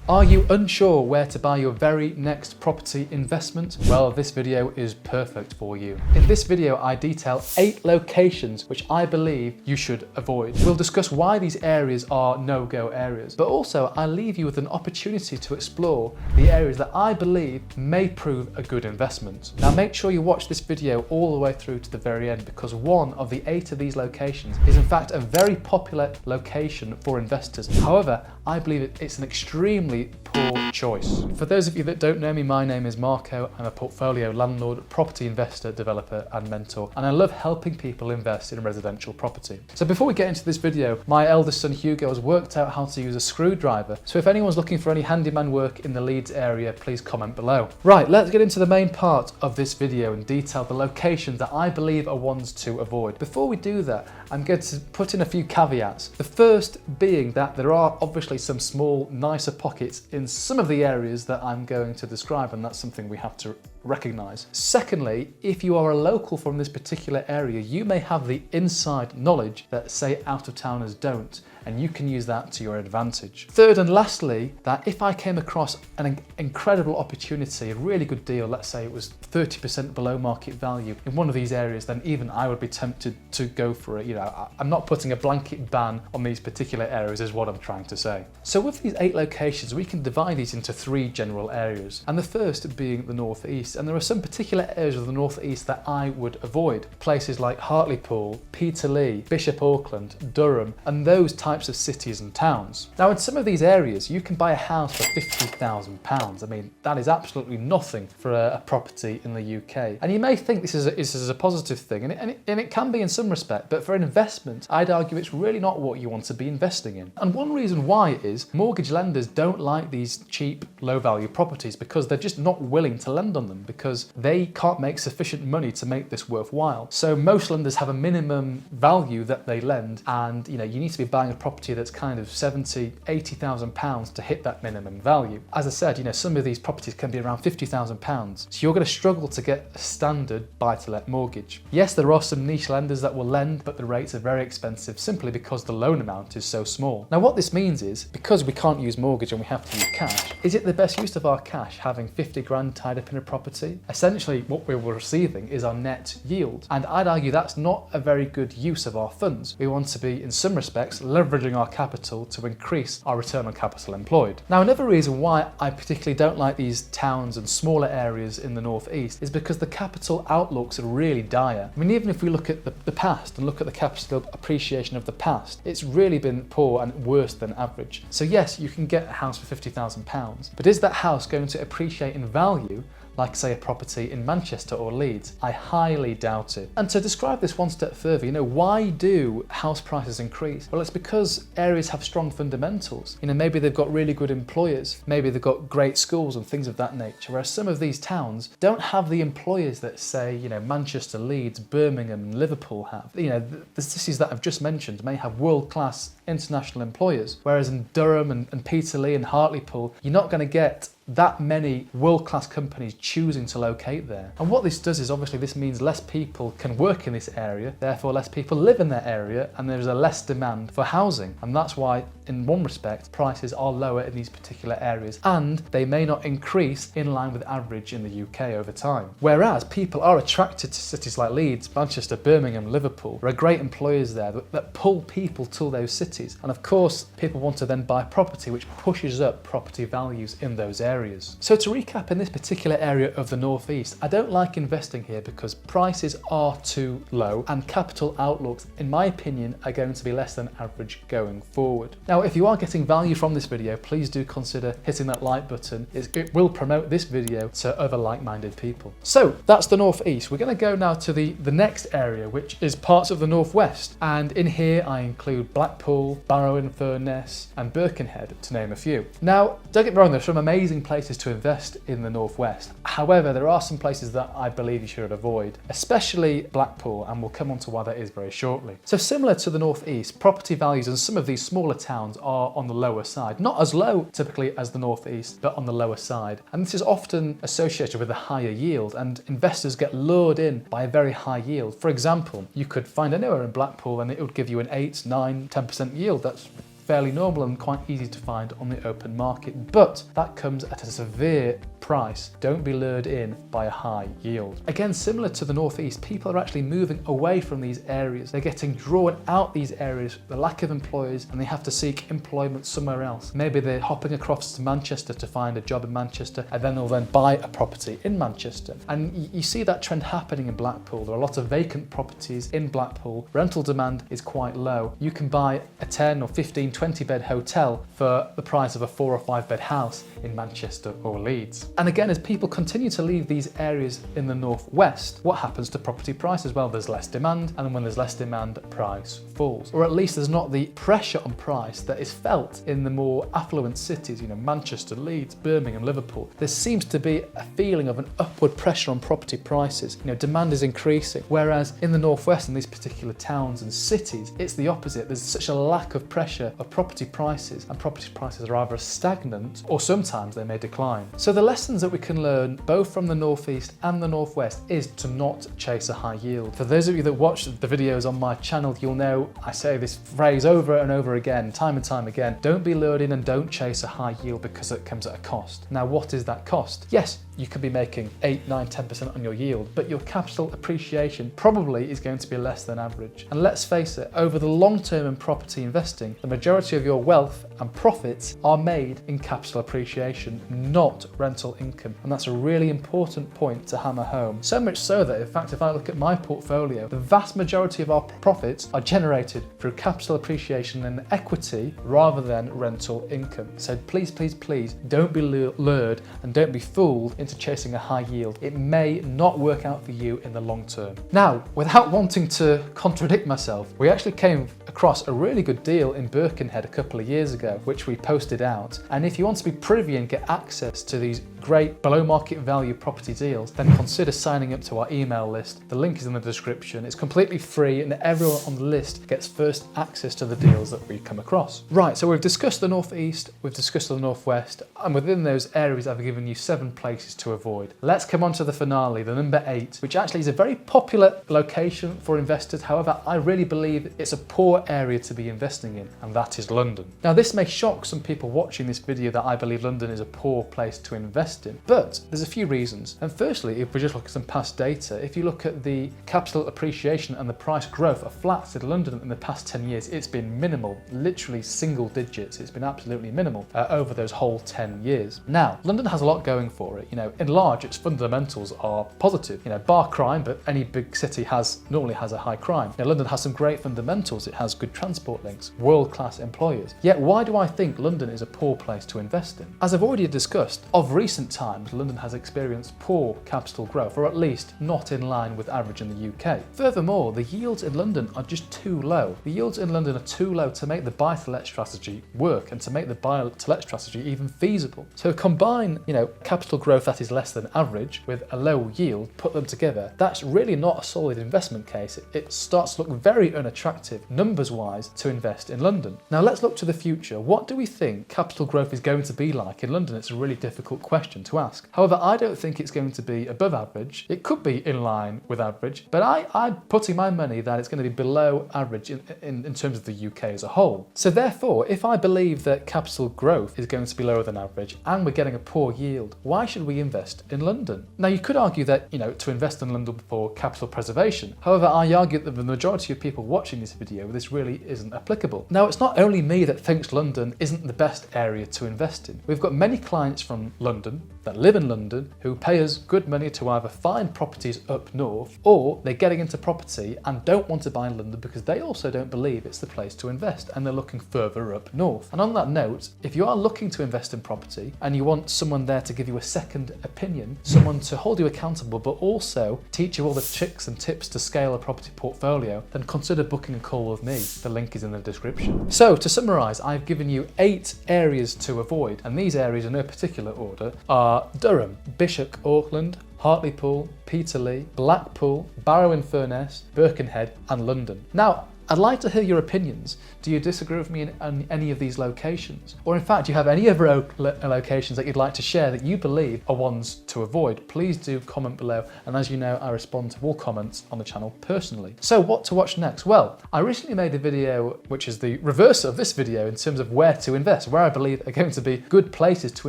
Are you unsure where to buy your very next property investment? Well, this video is perfect for you. In this video, I detail 8 locations which I believe you should avoid. We'll discuss why these areas are no-go areas, but also I leave you with an opportunity to explore the areas that I believe may prove a good investment. Now make sure you watch this video all the way through to the very end, because one of the 8 of these locations is in fact a very popular location for investors. However, I believe it's an extremely poor choice. For those of you that don't know me, my name is Marco. I'm a portfolio landlord, property investor, developer and mentor, and I love helping people invest in residential property. So before we get into this video, my eldest son Hugo has worked out how to use a screwdriver. So if anyone's looking for any handyman work in the Leeds area, please comment below. Right, let's get into the main part of this video and detail the locations that I believe are ones to avoid. Before we do that, I'm going to put in a few caveats. The first being that there are obviously some small, nicer pockets in some of the areas that I'm going to describe, and that's something we have to recognise. Secondly, if you are a local from this particular area, you may have the inside knowledge that, say, out-of-towners don't, and you can use that to your advantage. Third and lastly, that if I came across an incredible opportunity, a really good deal, let's say it was 30% below market value in one of these areas, then even I would be tempted to go for it. You know, I'm not putting a blanket ban on these particular areas is what I'm trying to say. So with these 8 locations, we can divide these into 3 general areas, and the first being the northeast. And there are some particular areas of the northeast that I would avoid. Places like Hartlepool, Peterlee, Bishop Auckland, Durham, and those types of cities and towns. Now in some of these areas, you can buy a house for £50,000. I mean, that is absolutely nothing for a property in the UK. And you may think this is a positive thing, and it can be in some respect, but for an investment, I'd argue it's really not what you want to be investing in. And one reason why is mortgage lenders don't like these cheap, low-value properties because they're just not willing to lend on them, because they can't make sufficient money to make this worthwhile. So most lenders have a minimum value that they lend, and you need to be buying a property that's kind of £70,000–£80,000 to hit that minimum value. As I said, some of these properties can be around £50,000, so you're going to struggle to get a standard buy-to-let mortgage. Yes, there are some niche lenders that will lend, but the rates are very expensive simply because the loan amount is so small. Now what this means is, because we can't use mortgage and we have to use cash, is it the best use of our cash having 50 grand tied up in a property? Essentially what we were receiving is our net yield, and I'd argue that's not a very good use of our funds. We want to be, in some respects, leveraging our capital to increase our return on capital employed. Now another reason why I particularly don't like these towns and smaller areas in the northeast is because the capital outlooks are really dire. I mean, even if we look at the past and look at the capital appreciation of the past, it's really been poor and worse than average. So yes, you can get a house for £50,000, but is that house going to appreciate in value like, say, a property in Manchester or Leeds? I highly doubt it. And to describe this one step further, why do house prices increase? Well, it's because areas have strong fundamentals. Maybe they've got really good employers, maybe they've got great schools and things of that nature, whereas some of these towns don't have the employers that, say, Manchester, Leeds, Birmingham and Liverpool have. The cities that I've just mentioned may have world-class international employers, whereas in Durham and Peterlee and Hartlepool, you're not going to get that many world-class companies choosing to locate there. And what this does is, obviously, this means less people can work in this area, therefore less people live in that area, and there's a less demand for housing. And that's why, in one respect, prices are lower in these particular areas, and they may not increase in line with average in the UK over time. Whereas people are attracted to cities like Leeds, Manchester, Birmingham, Liverpool. There are great employers there that pull people to those cities. And of course, people want to then buy property, which pushes up property values in those areas. So to recap, in this particular area of the northeast, I don't like investing here because prices are too low and capital outlooks, in my opinion, are going to be less than average going forward. Now, if you are getting value from this video, please do consider hitting that like button. It will promote this video to other like-minded people. So that's the northeast. We're going to go now to the next area, which is parts of the northwest. And in here, I include Blackpool, Barrow-in-Furness and Birkenhead, to name a few. Now, don't get me wrong, there's some amazing places to invest in the northwest. However, there are some places that I believe you should avoid, especially Blackpool, and we'll come on to why that is very shortly. So similar to the northeast, property values in some of these smaller towns are on the lower side. Not as low typically as the northeast, but on the lower side. And this is often associated with a higher yield, and investors get lured in by a very high yield. For example, you could find anywhere in Blackpool and it would give you an 8, 9, 10% yield. That's fairly normal and quite easy to find on the open market, but that comes at a severe price. Don't be lured in by a high yield. Again, similar to the northeast, people are actually moving away from these areas. They're getting drawn out these areas, the lack of employers, and they have to seek employment somewhere else. Maybe they're hopping across to Manchester to find a job in Manchester, and then they'll then buy a property in Manchester. And you see that trend happening in Blackpool. There are a lot of vacant properties in Blackpool. Rental demand is quite low. You can buy a 10 or 15, 20 bed hotel for the price of a 4 or 5 bed house in Manchester or Leeds. And again, as people continue to leave these areas in the northwest, what happens to property prices? Well, there's less demand, and when there's less demand, price falls. Or at least there's not the pressure on price that is felt in the more affluent cities, Manchester, Leeds, Birmingham, Liverpool. There seems to be a feeling of an upward pressure on property prices. Demand is increasing, whereas in the northwest, in these particular towns and cities, it's the opposite. There's such a lack of pressure of property prices, and property prices are either stagnant or sometimes they may decline. So the lessons that we can learn both from the northeast and the northwest is to not chase a high yield. For those of you that watch the videos on my channel, you'll know I say this phrase over and over again, time and time again. Don't be lured in and don't chase a high yield because it comes at a cost. Now, what is that cost? Yes, you could be making 8, 9, 10% on your yield, but your capital appreciation probably is going to be less than average. And let's face it, over the long term in property investing, the majority of your wealth and profits are made in capital appreciation, not rental income. And that's a really important point to hammer home. So much so that, in fact, if I look at my portfolio, the vast majority of our profits are generated through capital appreciation and equity rather than rental income. So please, please, please don't be lured and don't be fooled into chasing a high yield. It may not work out for you in the long term. Now, without wanting to contradict myself, we actually came across a really good deal in Birkenhead a couple of years ago, which we posted out. And if you want to be privy and get access to these great below market value property deals, then consider signing up to our email list. The link is in the description. It's completely free and everyone on the list gets first access to the deals that we come across. Right, so we've discussed the northeast, we've discussed the northwest, and within those areas I've given you 7 places to avoid. Let's come on to the finale, the number 8, which actually is a very popular location for investors. However, I really believe it's a poor area to be investing in, and that is London. Now, this may shock some people watching this video that I believe London is a poor place to invest in, but there's a few reasons. And firstly, if we just look at some past data, if you look at the capital appreciation and the price growth of flats in London in the past 10 years, it's been minimal, literally single digits. It's been absolutely minimal over those whole 10 years. Now, London has a lot going for it. In large, its fundamentals are positive. Bar crime, but any big city normally has a high crime. London has some great fundamentals. It has good transport links, world-class employers. Yet, why do I think London is a poor place to invest in? As I've already discussed, of recent times, London has experienced poor capital growth, or at least not in line with average in the UK. Furthermore, the yields in London are just too low. The yields in London are too low to make the buy-to-let strategy work and to make the buy-to-let strategy even feasible. So combine, capital growth that is less than average with a low yield, put them together, that's really not a solid investment case. It starts to look very unattractive, numbers-wise, to invest in London. Now let's look to the future. What do we think capital growth is going to be like in London? It's a really difficult question to ask. However, I don't think it's going to be above average. It could be in line with average, but I'm putting my money that it's going to be below average in terms of the UK as a whole. So therefore, if I believe that capital growth is going to be lower than average and we're getting a poor yield, why should we invest in London? Now, you could argue that, to invest in London for capital preservation. However, I argue that the majority of people watching this video, this really isn't applicable. Now, it's not only me that thinks London isn't the best area to invest in. We've got many clients from London that live in London who pay us good money to either find properties up north, or they're getting into property and don't want to buy in London because they also don't believe it's the place to invest and they're looking further up north. And on that note, if you are looking to invest in property and you want someone there to give you a second opinion, someone to hold you accountable but also teach you all the tricks and tips to scale a property portfolio, then consider booking a call with me. The link is in the description. So to summarise, I've given you 8 areas to avoid, and these areas in no particular order are Durham, Bishop Auckland, Hartlepool, Peterlee, Blackpool, Barrow-in-Furness, Birkenhead and London. Now, I'd like to hear your opinions. Do you disagree with me in any of these locations? Or in fact, do you have any other locations that you'd like to share that you believe are ones to avoid? Please do comment below, and as you know, I respond to all comments on the channel personally. So what to watch next? Well, I recently made a video which is the reverse of this video in terms of where to invest, where I believe are going to be good places to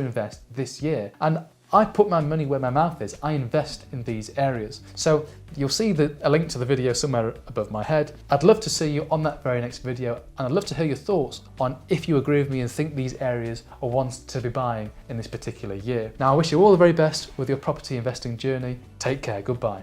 invest this year. And I put my money where my mouth is. I invest in these areas. So you'll see a link to the video somewhere above my head. I'd love to see you on that very next video, and I'd love to hear your thoughts on if you agree with me and think these areas are ones to be buying in this particular year. Now, I wish you all the very best with your property investing journey. Take care. Goodbye.